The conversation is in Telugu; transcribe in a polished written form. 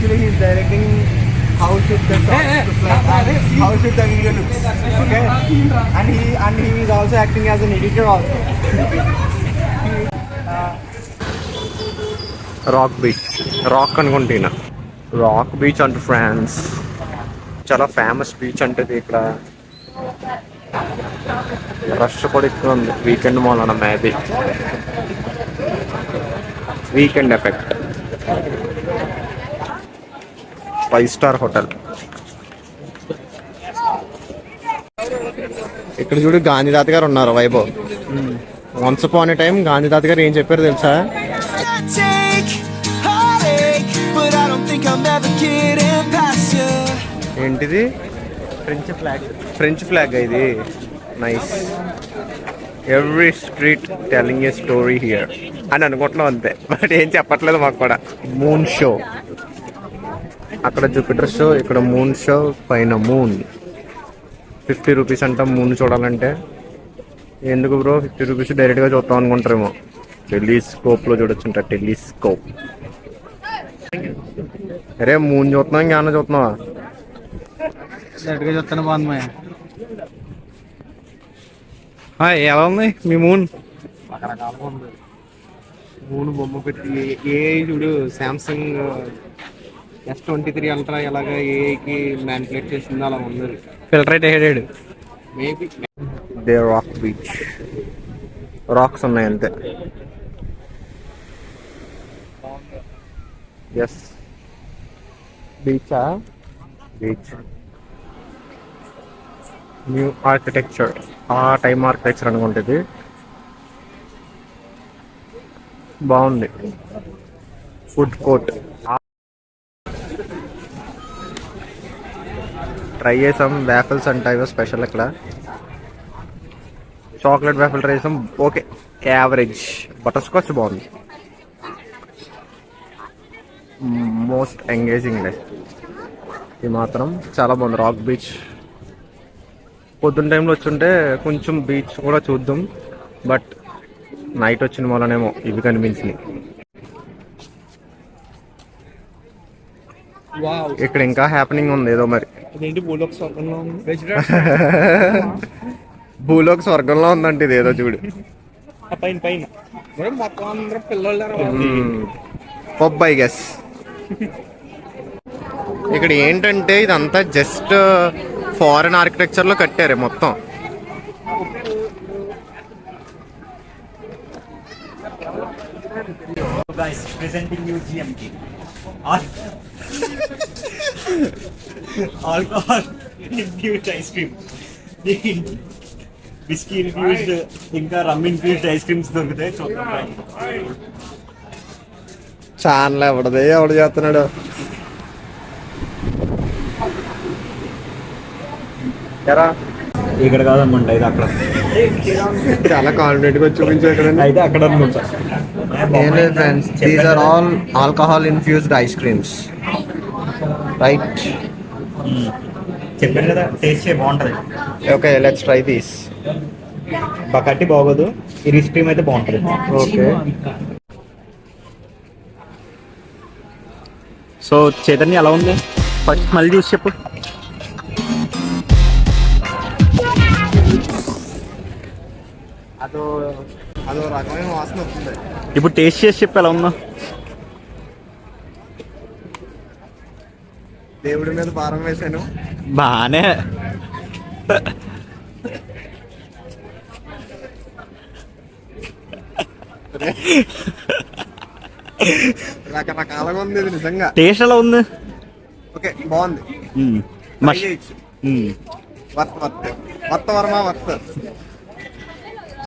actually he's directing how should the song look like and how should the video look. Okay, and he is also acting as an editor also. Rock beach, rock అనుకుంటున్నా, రాక్ బీచ్ అంటూ ఫ్రాన్స్. చాలా ఫేమస్ బీచ్ అంటది. ఇక్కడ రష్ కూడా ఎక్కువ ఉంది వీకెండ్ మూలన, maybe weekend effect. 5-star hotel. ఇక్కడ చూడు గాంధీతాత గారు ఉన్నారు, Vaibhav. Once upon a time గాంధీతాత గారు ఏం చెప్పారు తెలుసా? ఏంటిది? ఫ్రెంచ్ ఫ్లాగ్ ఇది. Nice. Every street telling a story here అని అనుకుంటున్నాం అంతే, బట్ ఏం చెప్పట్లేదు మాకు కూడా. మూన్ షో, అక్కడ జూపిటర్ షో, ఇక్కడ మూన్ షో. పైన మూన్ 50 రూపీస్ అంట మూన్ చూడాలంటే. ఎందుకు బ్రో 50 రూపీస్? డైరెక్ట్గా చూద్దాం అనుకుంటారేమో. టెలిస్కోప్లో చూడొచ్చుంట, టెలిస్కోప్. అరే మూన్ చూస్తున్నావు, ఇంకేమన్నా చూస్తున్నావా? డైరెక్ట్గా చూస్తాను, బాగుంది. ఎలా ఉంది మీ మూన్? రకరకాలుగా ఉంది. మూన్ బొమ్మ పెట్టి ఏ చూడు, శాంసంగ్ S23 అల్ట్రా ఎలాగ ఏకి మ్యానిపులేట్ చేసిందో అలా ఉంది. ఫిల్టరేట్ హెడెడ్ maybe. The rock beach, rocks ఉన్నాయి అంతే. ఎస్ బీచా? బీచ్. న్యూ ఆర్కిటెక్చర్, ఆ టైం ఆర్కిటెక్చర్ అనుకుంటుంది. బాగుంది. ఫుడ్ కోర్ట్ ట్రై చేసాం. వ్యాఫిల్స్ అంటాయి స్పెషల్ ఇక్కడ. చాక్లెట్ వ్యాఫిల్ ట్రై చేసాం, ఓకే యావరేజ్. బటర్ స్కాచ్ బాగుంది. మోస్ట్ ఎంగేజింగ్ డే ఇది మాత్రం చాలా బాగుంది. రాక్ బీచ్ పొద్దున్న టైంలో వచ్చుంటే కొంచెం బీచ్ కూడా చూద్దాం, బట్ నైట్ వచ్చిన వల్లనేమో ఇవి కనిపించినాయి. ఇక్కడ ఇంకా హ్యాపెనింగ్ ఉంది ఏదో మరి. భూలోక స్వర్గంలో ఉంది. భూలోక స్వర్గంలో ఉందంటే ఇది ఏదో చూడు. పైన పైన మొత్తం అందరూ పిల్లలు పబ్ ఐ గెస్. ఇక్కడ ఏంటంటే ఇదంతా జస్ట్ ఫారెన్ ఆర్కిటెక్చర్ లో కట్టారు మొత్తం. Alcohol infused ice cream, whisky infused, ఇంకా రమ్ ఇన్ఫ్యూజ్డ్ ఐస్ క్రీమ్స్ దొరుకుతాయి. చూద్దాం. చాలా ఎవడదే ఎవడు చేస్తున్నాడు. ఇక్కడ కాదనమాట, ఇది అక్కడ. చాలా కాన్ఫిడెంట్ గా చూపించాడు. అయితే అక్కడ అనుకుంటా. ఏం లేదు friends, these are all alcohol infused ice creams, right? చెప్పాను కదా, టేస్ట్ చేయ బాగుంటది. Okay, let's try this. బకట్టి బాగోదు, ఈ ఐస్ క్రీమ్ అయితే బాగుంటది. ఓకే. సో చైతన్య ఎలా ఉంది? ఫస్ట్ మళ్ళీ చూసి చెప్పు. అదో రకమైన వాసన వస్తుంది. ఇప్పుడు టేస్ట్ చేసి చెప్పు ఎలా ఉందో. దేవుడి మీద భారం వేసాను. బానే. రకరకాలుగా ఉంది ఇది నిజంగా. టేస్ట్ ఎలా ఉంది? ఓకే, బాగుంది. Worth worth worth Varma worth.